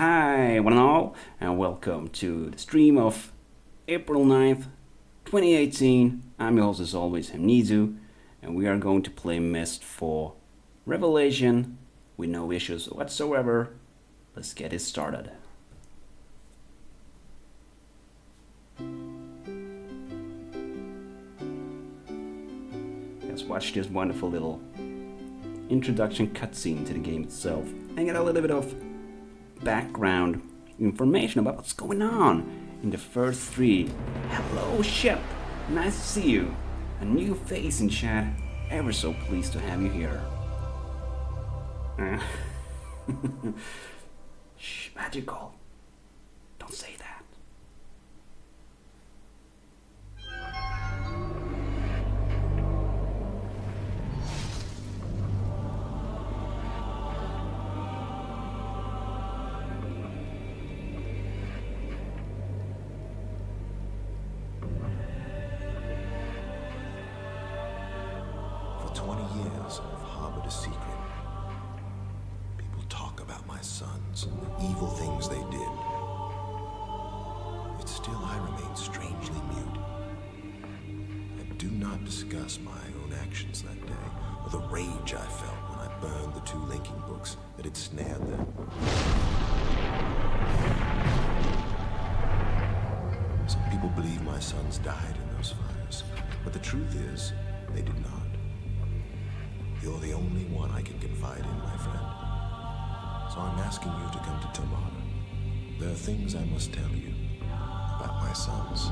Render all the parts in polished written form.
Hi, one and all, and welcome to the stream of April 9th, 2018. I'm your host, as always, Hamnisu, and we are going to play Myst for Revelation with no issues whatsoever. Let's get it started. Let's watch this wonderful little introduction cutscene to the game itself and get a little bit of background information about what's going on in the first three. Hello, ship. Nice to see you. A new face in chat. Ever so pleased to have you here. Shh, magical. Don't say that. For 20 years, I've harbored a secret. People talk about my sons and the evil things they did. Yet still I remain strangely mute. I do not discuss my own actions that day, or the rage I felt when I burned the two linking books that had snared them. Some people believe my sons died in those fires, but the truth is, they did not. You're the only one I can confide in, my friend. So I'm asking you to come to Tomahna. There are things I must tell you about my sons.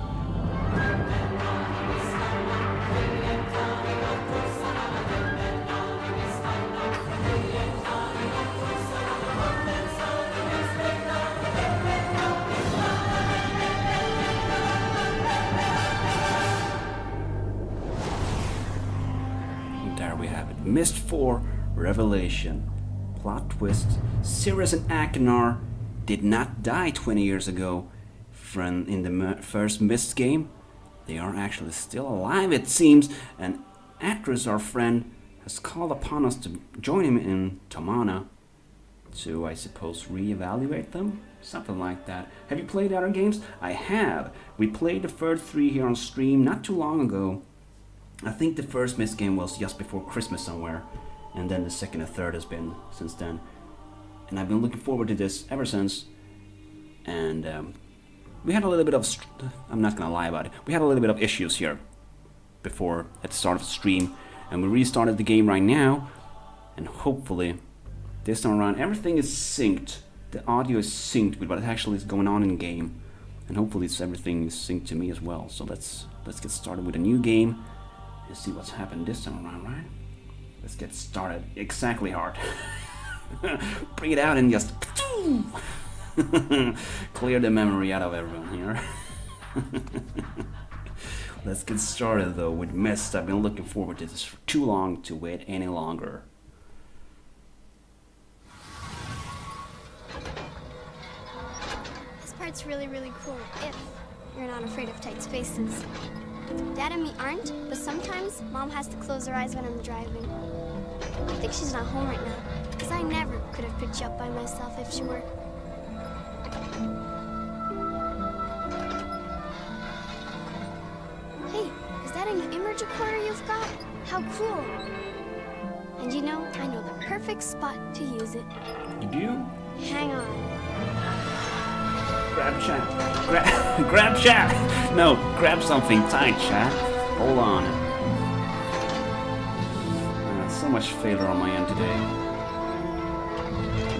There we have it. Myst 4 Revelation. Plot twist. Sirius and Akinar did not die 20 years ago in the first Myst game. They are actually still alive, it seems, and Atris, our friend, has called upon us to join him in Tomahna to, I suppose, reevaluate them? Something like that. Have you played other games? I have. We played the first three here on stream not too long ago. I think the first Myst game was just before Christmas somewhere, and then the second and third has been since then. And I've been looking forward to this ever since. And we had a little bit of, I'm not gonna lie about it, we had a little bit of issues here before at the start of the stream, and we restarted the game right now, and hopefully this time around everything is synced. The audio is synced with what actually is going on in game, and hopefully everything is synced to me as well. So let's get started with a new game and see what's happened this time around, right? Let's get started. Exactly hard. Bring it out and just clear the memory out of everyone here. Let's get started though with Myst. I've been looking forward to this for too long to wait any longer. This part's really cool if you're not afraid of tight spaces. Dad and me aren't, but sometimes Mom has to close her eyes when I'm driving. I think she's not home right now, because I never could have picked you up by myself if she were. Hey, is that a new image recorder you've got? How cool! And you know, I know the perfect spot to use it. You do? Hang on. Grab chat. Grab chat. No, grab something tight, chat. Hold on. So much failure on my end today.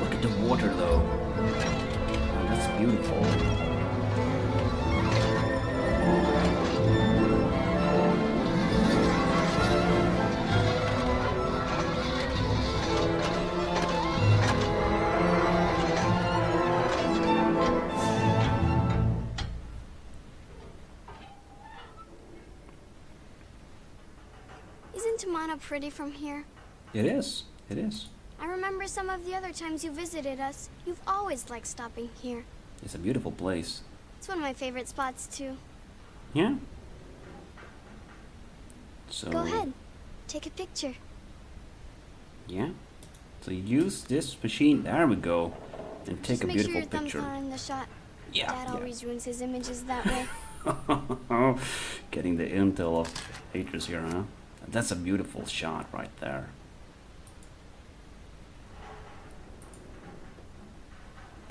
Look at the water, though. Oh, that's beautiful. Isn't Tomahna pretty from here? It is. It is. I remember some of the other times you visited us. You've always liked stopping here. It's a beautiful place. It's one of my favorite spots, too. Yeah? So... Go ahead. Take a picture. Yeah? So use this machine. There we go. and take Just a make sure beautiful your thumbs picture. are in the shot. Yeah, Dad yeah. always ruins his images that way. Getting the intel of haters here, huh? That's a beautiful shot right there.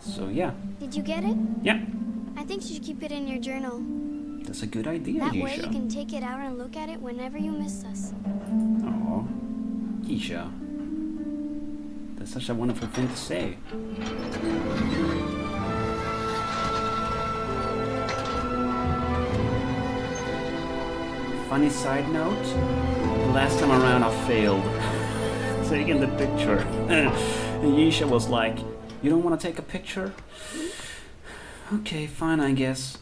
So yeah. Did you get it? Yeah. I think you should keep it in your journal. That's a good idea, That Yisha. way you can take it out and look at it whenever you miss us. Oh, Yisha. That's such a wonderful thing to say. Funny side note, the last time around I failed taking the picture. And Yisha was like, "You don't want to take a picture? Okay, fine, I guess."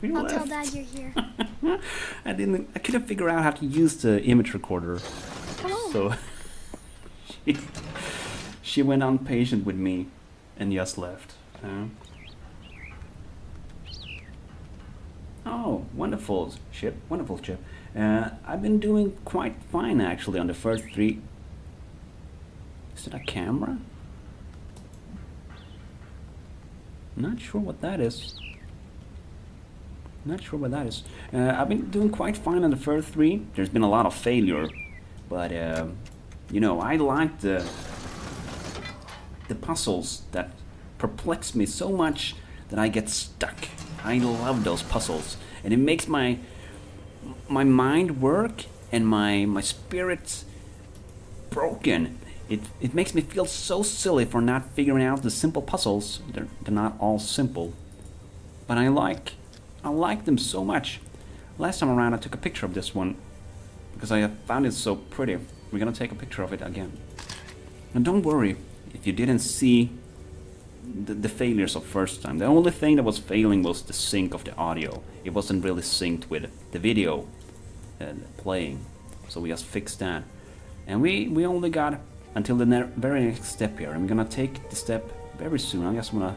We I'll tell left. Dad you're here. I couldn't figure out how to use the image recorder. Come on. So she went on patient with me and just left. Oh, wonderful ship. I've been doing quite fine actually on the first 3. Is it a camera? Not sure what that is. I've been doing quite fine on the first 3. There's been a lot of failure, but you know, I like the puzzles that perplex me so much that I get stuck. I love those puzzles, and it makes my mind work and my spirit broken. It makes me feel so silly for not figuring out the simple puzzles. They're not all simple, but I like them so much. Last time around I took a picture of this one because I found it so pretty. We're gonna take a picture of it again. And don't worry if you didn't see the failures of first time. The only thing that was failing was the sync of the audio. It wasn't really synced with the video playing, so we just fixed that. And we only got until the very next step here, and we're gonna take the step very soon. I just wanna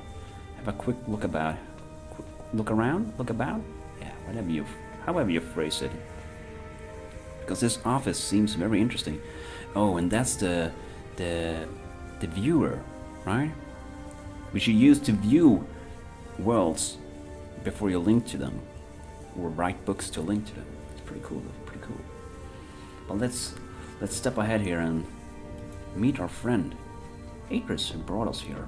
have a quick look about. Look about? Yeah, however you phrase it. Because this office seems very interesting. Oh, and that's the viewer, right? Which you use to view worlds before you link to them, or write books to link to them. It's pretty cool. But let's step ahead here and meet our friend, Atris, who brought us here.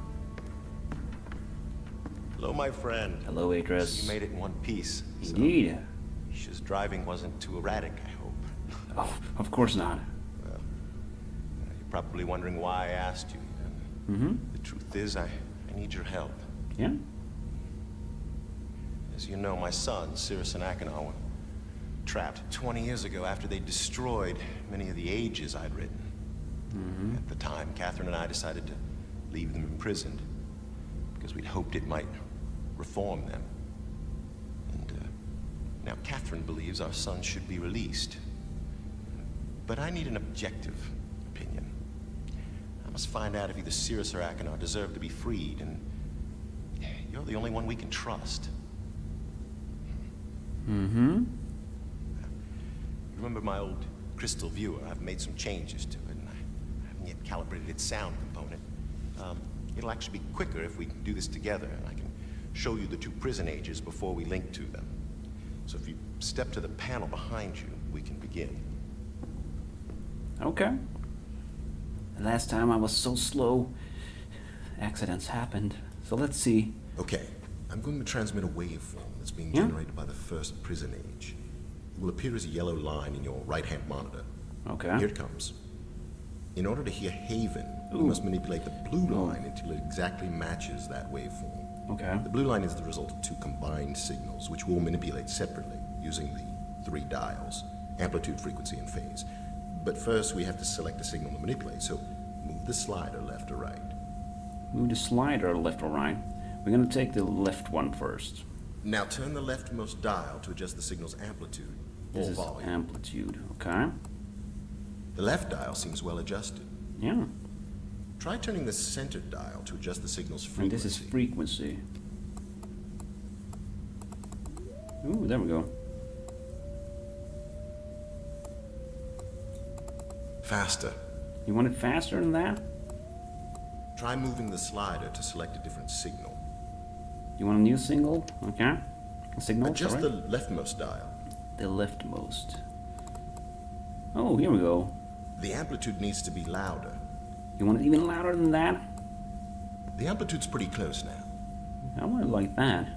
Hello, my friend. Hello, Atris. You made it in one piece. Indeed. So, Isha's driving wasn't too erratic, I hope. Oh, of course not. Well, you're probably wondering why I asked you. Mm-hmm. The truth is, I need your help. Yeah? As you know, my sons, Cirrus and Achenar, were trapped 20 years ago after they destroyed many of the ages I'd written. Mm-hmm. At the time, Catherine and I decided to leave them imprisoned because we'd hoped it might reform them. And now Catherine believes our son should be released. But I need an objective opinion. I must find out if either Cirrus or Achenar deserve to be freed, and you're the only one we can trust. Mm-hmm. Remember my old crystal viewer? I've made some changes to it, and I haven't yet calibrated its sound component. It'll actually be quicker if we do this together, and I can show you the 2 prison ages before we link to them. So if you step to the panel behind you, we can begin. Okay. The last time I was so slow, accidents happened. So let's see. Okay, I'm going to transmit a waveform that's being Yeah? generated by the first prison age. It will appear as a yellow line in your right-hand monitor. Okay. Here it comes. In order to hear Haven, we Ooh. must manipulate the blue line until it exactly matches that waveform. Okay. The blue line is the result of 2 combined signals, which we'll manipulate separately using the 3 dials, amplitude, frequency, and phase. But first, we have to select a signal to manipulate, so move the slider left or right. Move the slider left or right. We're gonna take the left one first. Now turn the leftmost dial to adjust the signal's amplitude This or is volume. amplitude, okay? The left dial seems well adjusted. Yeah. Try turning the center dial to adjust the signal's And frequency. this is frequency. Ooh, there we go. Faster. You want it faster than that? Try moving the slider to select a different signal. You want a new single? Okay. A signal, Adjust sorry. the leftmost dial. The leftmost. Oh, here we go. The amplitude needs to be louder. You want it even louder than that? The amplitude's pretty close now. I want it like that.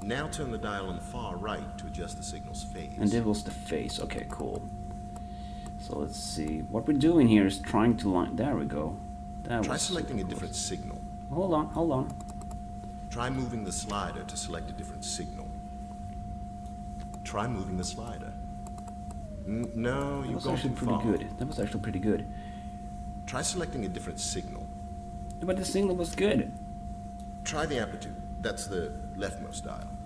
Now turn the dial on the far right to adjust the signal's phase. And it was the face. Okay, cool. So let's see. What we're doing here is trying to line. There we go. That Try was selecting a super different close. signal. Hold on, hold on. Try moving the slider to select a different signal. Try moving the slider. No, That you've was gone actually too pretty far. good. That was actually pretty good. Try selecting a different signal. But the signal was good. Try the amplitude. That's the leftmost dial.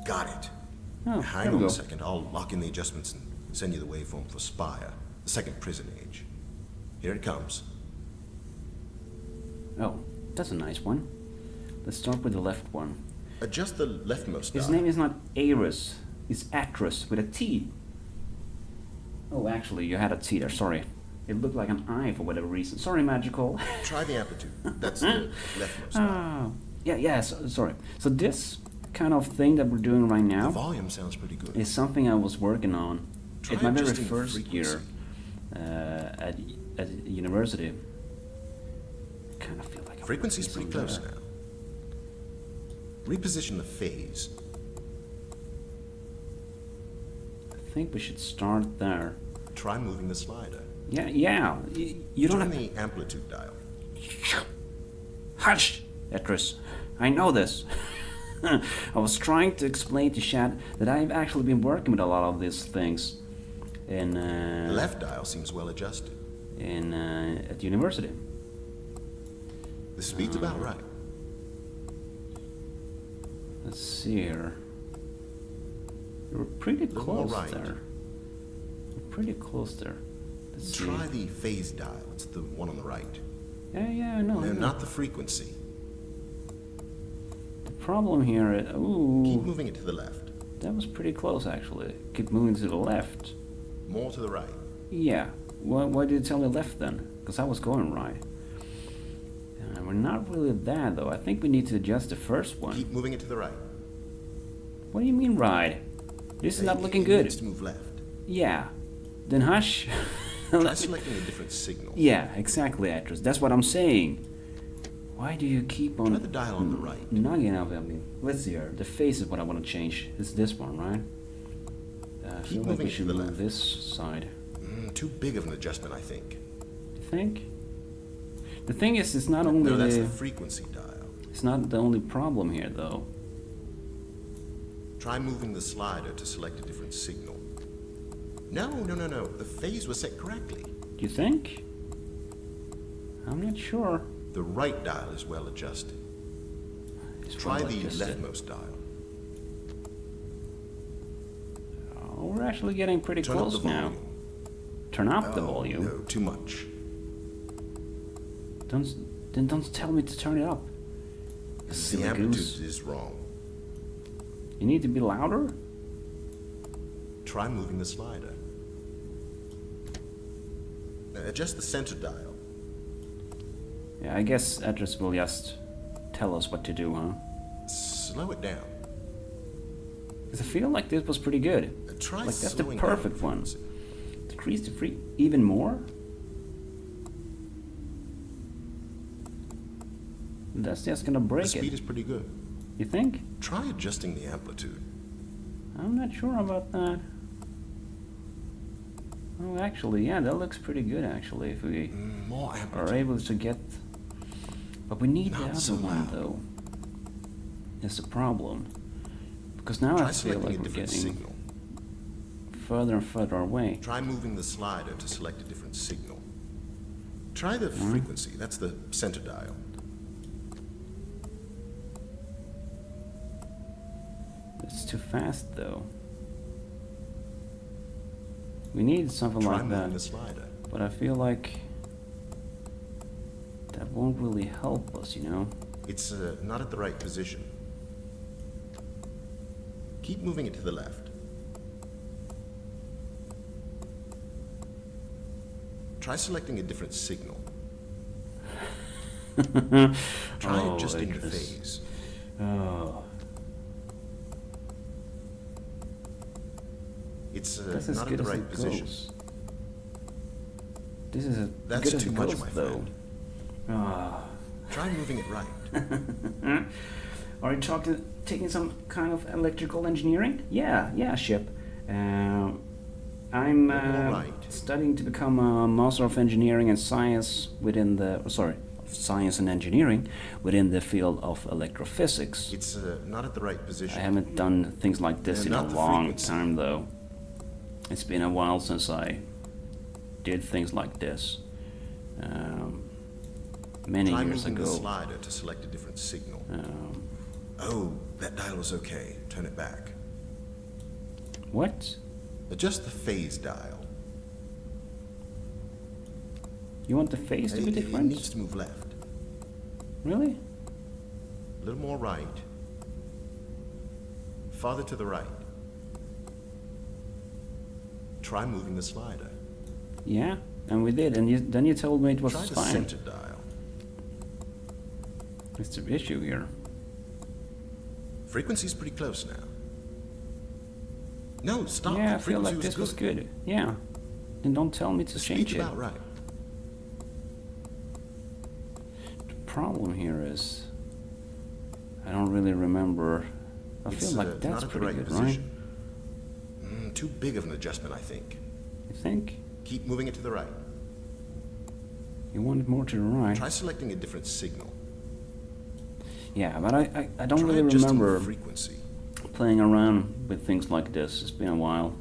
Got it. Oh, Hang there we on go. a second. I'll lock in the adjustments and send you the waveform for Spire, the second prison age. Here it comes. Oh, that's a nice one. Let's start with the left one. Adjust the leftmost His dial. name is not Ares. It's Atras with a T. Oh, actually, you had a T there. Sorry. It looked like an I for whatever reason. Sorry, Magical. Try the amplitude. That's the leftmost dial. Ah, yeah, sorry. So this kind of thing that we're doing right The now volume sounds pretty good. is something I was working on Try at my very adjusting the first year frequency. at university. I kind of feel like I'm Frequency's working pretty close somewhere. now. Reposition the phase. I think we should start there. Try moving the slider. Yeah. You don't Turn have the amplitude dial. Hush, Etris. I know this. I was trying to explain to Shad that I've actually been working with a lot of these things in The left dial seems well adjusted. at university. The speed's about right. Let's see here. You were pretty little more close right. there. You're pretty close there. Let's see. Try the phase dial. It's the one on the right. Yeah, I know. I No, know. not the frequency. The problem here is, Keep ooh, moving it to the left. that was pretty close actually. Keep moving to the left. More to the right. Yeah. Why did you tell me left then? Because I was going right. We're not really there though. I think we need to adjust the first one. Keep moving it to the right. What do you mean right? This is not looking It good. needs to move left. Yeah. Then hush. Try Let me- selecting a different signal. Yeah, exactly, actress. That's what I'm saying. Why do you keep on Try the dial on the right. nugging up at me? Let's see here. The face is what I want to change. It's this one, right? I feel like moving we it to should the move left. this side. Too big of an adjustment, I think. You think? The thing is, it's not only No, that's the, the frequency dial. it's not the only problem here, though. Try moving the slider to select a different signal. No. The phase was set correctly. Do you think? I'm not sure. The right dial is well adjusted. It's Try well the adjusted. leftmost dial. Oh, we're actually getting pretty Turn up close the now. volume. Turn up the Oh, volume. No, too much. Don't tell me to turn it up. The Silly amplitude goose. is wrong. You need to be louder? Try moving the slider. Now adjust the center dial. Yeah, I guess Address will just tell us what to do, huh? Slow it down. Because I feel like this was pretty good. Try Like, that's the slowing down perfect the one. frequency. Decrease the free even more? That's just gonna The break speed it. is pretty good. You think? Try adjusting the amplitude. I'm not sure about that. Oh, actually, yeah, that looks pretty good, actually, if we More are amplitude. able to get... But we need the Not other so one, loud. though. That's the problem. Because now Try I feel selecting like a we're different getting signal. further and further away. Try moving the slider to select a different signal. Try the Hmm? frequency. That's the center dial. It's too fast, though. We need something Try like moving the that, slider. but I feel like that won't really help us, you know? It's not at the right position. Keep moving it to the left. Try selecting a different signal. Try Oh, adjusting the goodness. phase. Oh, It's that's as not at good the as right it position. goes. This is as That's good as too it much, goes, my though. friend. Ah. Try moving it right. Are you taking some kind of electrical engineering? Yeah, Ship. I'm All right. studying to become a Master of Engineering and Science within the... Science and Engineering within the field of electrophysics. It's not at the right position. I haven't done things like this in a Not the long frequency. time, though. It's been a while since I did things like this. Many Try years moving the ago. slider to select a different signal. Oh, that dial was okay. Turn it back. What? Adjust the phase dial. You want the phase to be It different? needs to move left. Really? A little more right. Farther to the right. Try moving the slider. Yeah, and we did, and then you told me it was Try the fine. center dial. What's the issue here? Frequency's pretty close now. No, stop. Yeah, I The feel like frequency this was good. Yeah. Then don't tell me to The change speed's it. about right. The problem here is I don't really remember. I It's feel like not that's at the pretty right good, position. Too big of an adjustment, I think. right? You think? Keep moving it to the right. You want it more to the right? Try selecting a different signal. Yeah, but I don't Try really adjusting the remember frequency. playing around with things like this. It's been a while.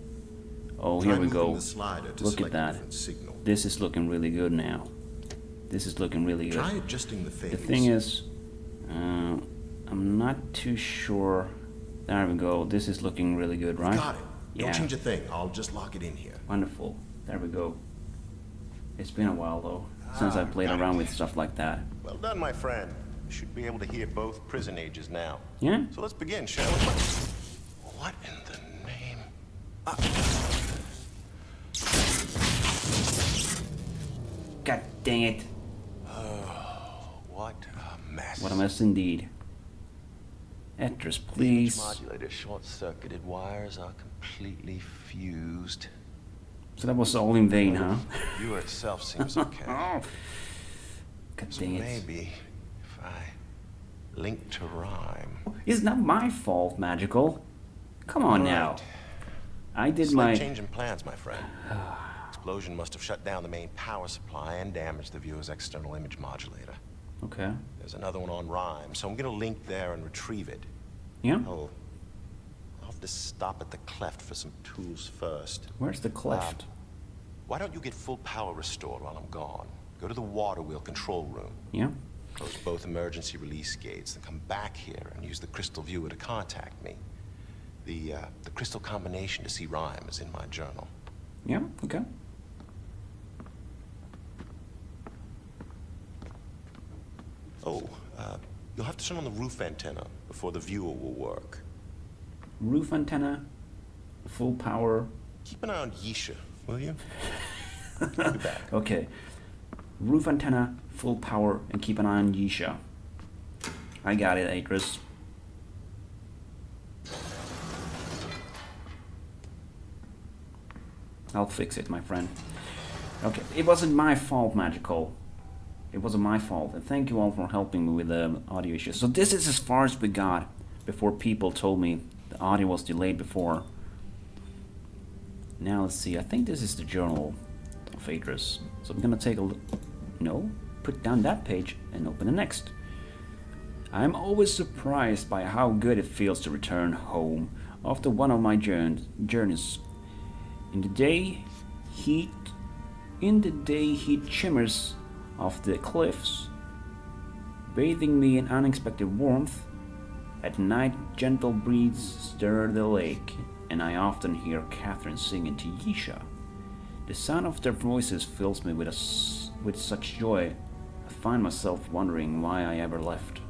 Oh, Try here we moving go. the slider to Look at select a that. different signal. This is looking really good now. This is looking really good. Try adjusting the phase. The thing is, I'm not too sure. There we go. This is looking really good, right? Got it. Yeah. Don't change a thing. I'll just lock it in here. Wonderful. There we go. It's been a while though, since I played got it. around with stuff like that. Well done, my friend. You should be able to hear both prison ages now. Yeah? So let's begin, shall we? What in the name? God dang it. What a mess. What a mess indeed. Actress, please. Modulator short-circuited wires are completely fused. So that was all in vain, huh? Viewer itself seems okay. Oh. God So dang it. maybe if I link to rhyme. It's not my fault, Magical. Come on now. Right. I did Slight my... change in plans, my friend. Explosion must have shut down the main power supply and damaged the viewer's external image modulator. Okay. There's another one on rhyme, so I'm gonna link there and retrieve it. Yeah? I'll have to stop at the cleft for some tools first. Where's the cleft? Why don't you get full power restored while I'm gone? Go to the water wheel control room. Yeah? Close both emergency release gates, then come back here and use the crystal viewer to contact me. The crystal combination to see rhyme is in my journal. Yeah? Okay. Oh, you'll have to turn on the roof antenna before the viewer will work. Roof antenna, full power. Keep an eye on Yisha, will you? I'll be back. Okay. Roof antenna, full power, and keep an eye on Yisha. I got it, Actress. I'll fix it, my friend. Okay, it wasn't my fault, Magical. It wasn't my fault, and thank you all for helping me with the audio issues. So this is as far as we got before people told me the audio was delayed before. Now let's see, I think this is the journal of Adris. So I'm gonna take a look. No, put down that page and open the next. I'm always surprised by how good it feels to return home after one of my journeys. In the day heat shimmers off the cliffs, bathing me in unexpected warmth. At night, gentle breezes stir the lake, and I often hear Catherine singing to Yisha. The sound of their voices fills me with such joy, I find myself wondering why I ever left.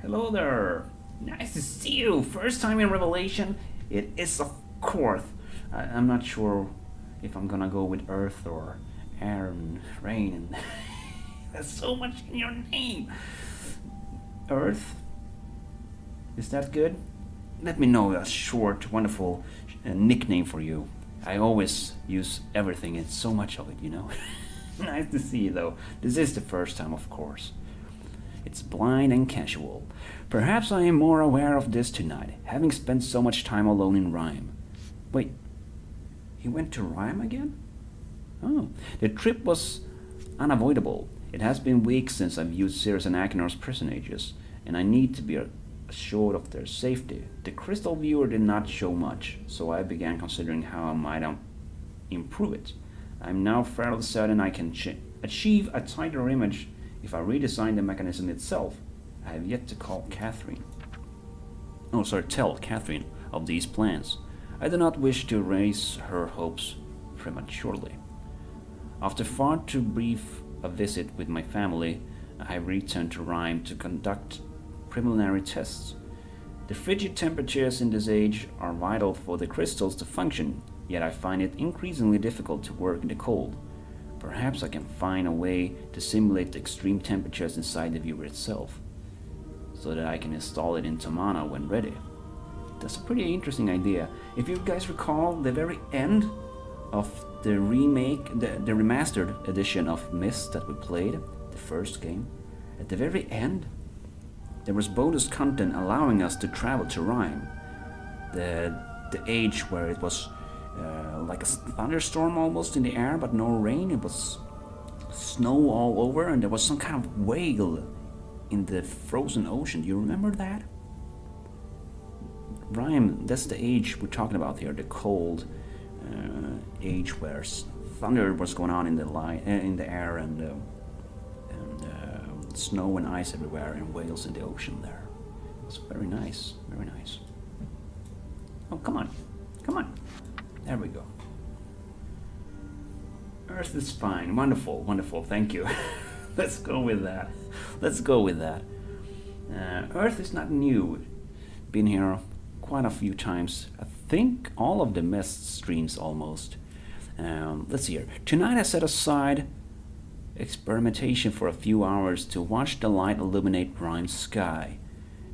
Hello there! Nice to see you! First time in Revelation? It is, of course. I'm not sure if I'm gonna go with Earth or air and rain and There's so much in your name. Earth? Is that good? Let me know a short, wonderful nickname for you. I always use everything and so much of it, you know. Nice to see you, though. This is the first time, of course. It's blind and casual. Perhaps I am more aware of this tonight, having spent so much time alone in Rhyme. Wait, he went to Rhyme again? Oh, the trip was unavoidable. It has been weeks since I've used Cirrus and Achenor's personages, and I need to be assured of their safety. The crystal viewer did not show much, so I began considering how I might improve it. I'm now fairly certain I can achieve a tighter image if I redesign the mechanism itself. I have yet to tell Catherine of these plans. I do not wish to raise her hopes prematurely. After far too brief a visit with my family, I have returned to Rhyme to conduct preliminary tests. The frigid temperatures in this age are vital for the crystals to function, yet I find it increasingly difficult to work in the cold. Perhaps I can find a way to simulate the extreme temperatures inside the viewer itself, so that I can install it in Tomahna when ready. That's a pretty interesting idea. If you guys recall, the very end of the the remastered edition of Myst that we played, the first game, at the very end, there was bonus content allowing us to travel to Rhyme, the age where it was like a thunderstorm almost in the air, but no rain. It was snow all over, and there was some kind of whale in the frozen ocean. Do you remember that? Rhyme, that's the age we're talking about here, the cold age where thunder was going on in the air, and snow and ice everywhere, and whales in the ocean there. It was very nice, very nice. Oh, come on. There we go. Earth is fine. Wonderful, wonderful. Thank you. Let's go with that. Earth is not new. Been here quite a few times. I think all of the Myst streams almost. Let's see here. Tonight I set aside experimentation for a few hours to watch the light illuminate Rhyme's sky.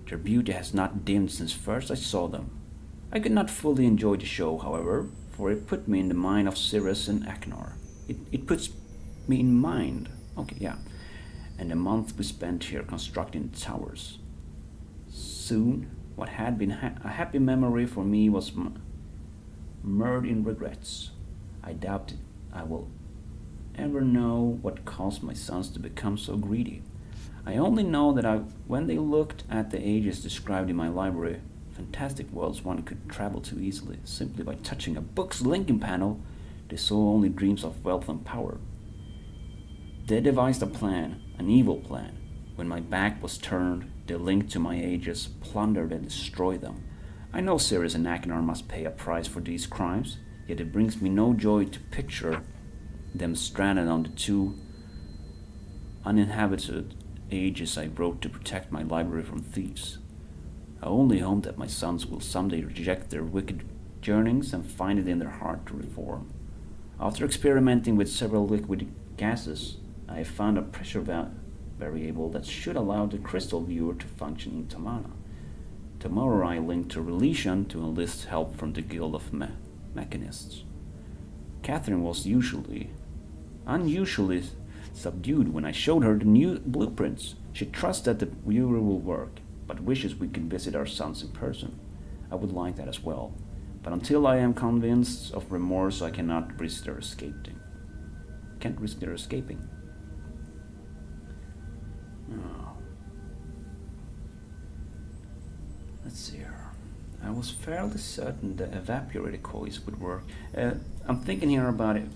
Their beauty has not dimmed since first I saw them. I could not fully enjoy the show, however, for it put me in the mind of Cirrus and Achenor. It puts me in mind. Okay, yeah. And the month we spent here constructing the towers. Soon, what had been a happy memory for me was marred in regrets. I doubted I will ever know what caused my sons to become so greedy. I only know that when they looked at the ages described in my library, fantastic worlds one could travel to easily, simply by touching a book's linking panel, they saw only dreams of wealth and power. They devised a plan, an evil plan. When my back was turned, they linked to my ages, plundered and destroyed them. I know Cirrus and Achenor must pay a price for these crimes, yet it brings me no joy to picture them stranded on the two uninhabited ages I wrote to protect my library from thieves. I only hope that my sons will someday reject their wicked yearnings and find it in their heart to reform. After experimenting with several liquid gases, I have found a pressure variable that should allow the crystal viewer to function in Tomahna. Tomorrow I link to Relation to enlist help from the Guild of Mechanists. Catherine was unusually subdued when I showed her the new blueprints. She trusts that the viewer will work, but wishes we could visit our sons in person. I would like that as well, but until I am convinced of remorse, I cannot risk their escaping. Can't risk their escaping. Oh. Let's see here. I was fairly certain the evaporated coils would work. I'm thinking here about it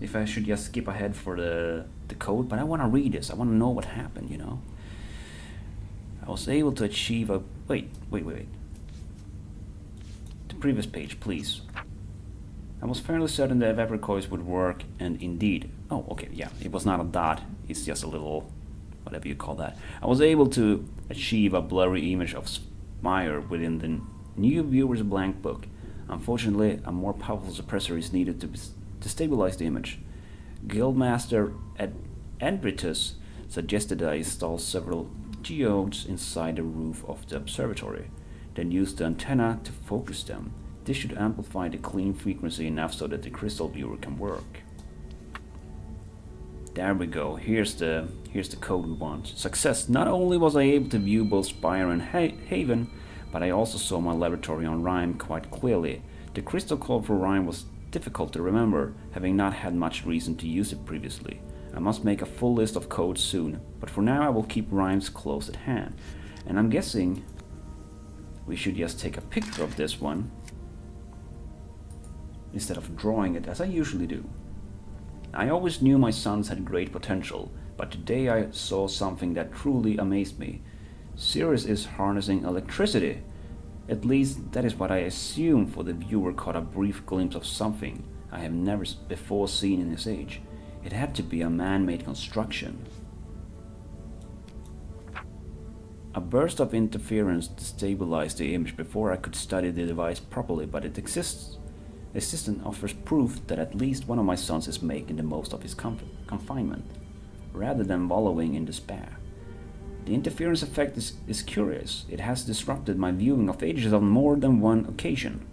if I should just skip ahead for the code, but I want to read this. I want to know what happened, you know. I was able to achieve a... Wait. The previous page, please. I was fairly certain the evaporated coils would work, and indeed... Oh, okay, yeah. It was not a dot. It's just a little... whatever you call that. I was able to achieve a blurry image of Spire within the new viewer's blank book. Unfortunately, a more powerful suppressor is needed to stabilize the image. Guildmaster Andritus suggested I install several geodes inside the roof of the observatory, then use the antenna to focus them. This should amplify the clean frequency enough so that the crystal viewer can work. There we go, here's the code we want. Success! Not only was I able to view both Spire and Haven, but I also saw my laboratory on Rhyme quite clearly. The crystal code for Rhyme was difficult to remember, having not had much reason to use it previously. I must make a full list of codes soon, but for now I will keep Rhymes close at hand. And I'm guessing we should just take a picture of this one instead of drawing it as I usually do. I always knew my sons had great potential, but today I saw something that truly amazed me. Sirius is harnessing electricity. At least that is what I assume, for the viewer caught a brief glimpse of something I have never before seen in his age. It had to be a man-made construction. A burst of interference destabilized the image before I could study the device properly, but it exists. The assistant offers proof that at least one of my sons is making the most of his confinement, rather than wallowing in despair. The interference effect is curious. It has disrupted my viewing of Aegis on more than one occasion.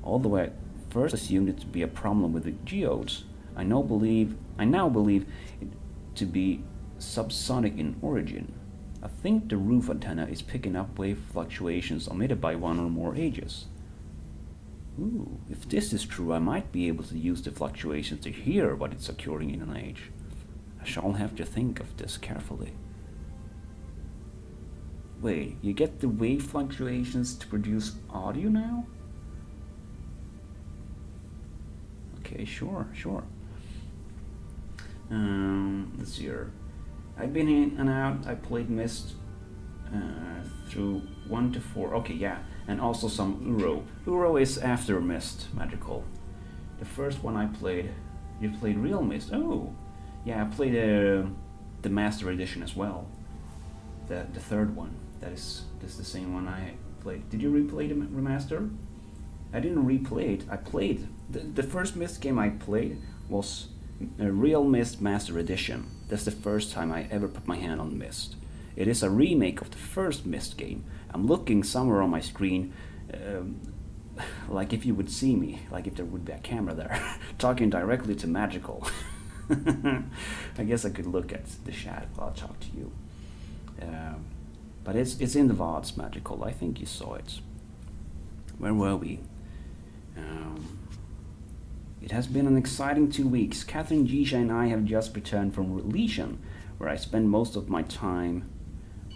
Although I first assumed it to be a problem with the geodes, I now believe it to be subsonic in origin. I think the roof antenna is picking up wave fluctuations emitted by one or more Aegis. Ooh, if this is true, I might be able to use the fluctuations to hear what is occurring in an age. I shall have to think of this carefully. Wait, you get the wave fluctuations to produce audio now? Okay, sure. Let's see here. I've been in and out. I played Myst through 1 to 4. Okay, yeah. And also some Uro. Uro is after Myst, magical. The first one I played, you played real Myst. Oh, yeah, I played the Master Edition as well. The third one. That's the same one I played. Did you replay the remaster? I didn't replay it. I played the first Myst game I played was a real Myst Master Edition. That's the first time I ever put my hand on Myst. It is a remake of the first Myst game. I'm looking somewhere on my screen, like if you would see me, like if there would be a camera there, talking directly to Magical. I guess I could look at the chat while I talk to you. But it's in the VODs, Magical. I think you saw it. Where were we? It has been an exciting 2 weeks. Catherine, Gisha, and I have just returned from Relation, where I spend most of my time.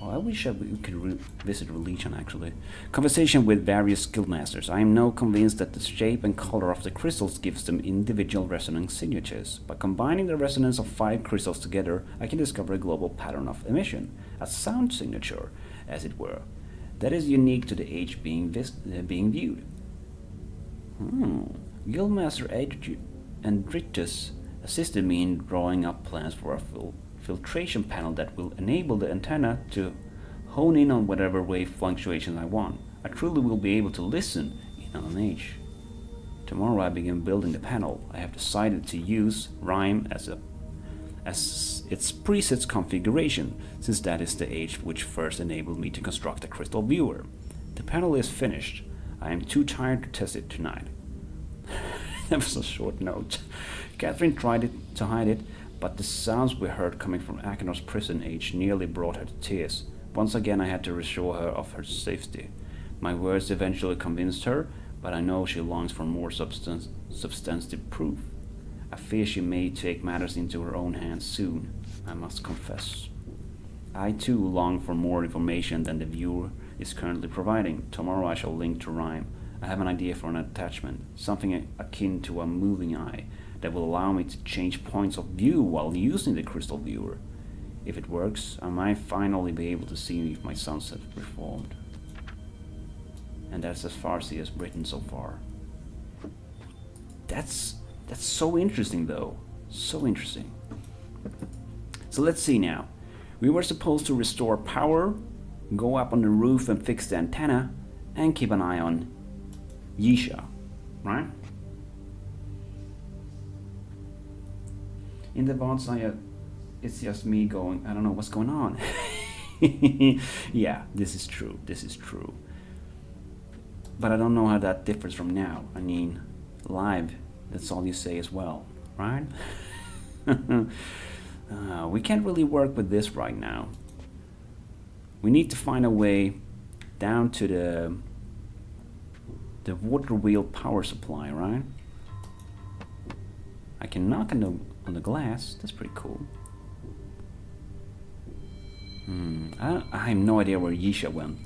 Oh, I wish we could visit Relation, actually. Conversation with various guildmasters. I am now convinced that the shape and color of the crystals gives them individual resonance signatures. By combining the resonance of 5 crystals together, I can discover a global pattern of emission, a sound signature, as it were, that is unique to the age being viewed. Guildmaster Andritus assisted me in drawing up plans for a filtration panel that will enable the antenna to hone in on whatever wave fluctuations I want. I truly will be able to listen in on an age. Tomorrow I begin building the panel. I have decided to use Rhyme as its presets configuration, since that is the age which first enabled me to construct a crystal viewer. The panel is finished. I am too tired to test it tonight. That was a short note. Catherine tried to hide it, but the sounds we heard coming from Akinor's prison age nearly brought her to tears. Once again I had to reassure her of her safety. My words eventually convinced her, but I know she longs for more substantive proof. I fear she may take matters into her own hands soon, I must confess. I too long for more information than the viewer is currently providing. Tomorrow I shall link to Rhyme. I have an idea for an attachment, something akin to a moving eye, that will allow me to change points of view while using the crystal viewer. If it works, I might finally be able to see if my sons have reformed. And that's as far as he has written so far. That's so interesting, though. So interesting. So let's see now. We were supposed to restore power, go up on the roof and fix the antenna, and keep an eye on Yisha, right? In the VODs it's just me going, I don't know what's going on. Yeah, this is true. This is true. But I don't know how that differs from now. I mean, live, that's all you say as well, right? We can't really work with this right now. We need to find a way down to the water wheel power supply, right? I can knock on the glass. That's pretty cool. I have no idea where Yisha went.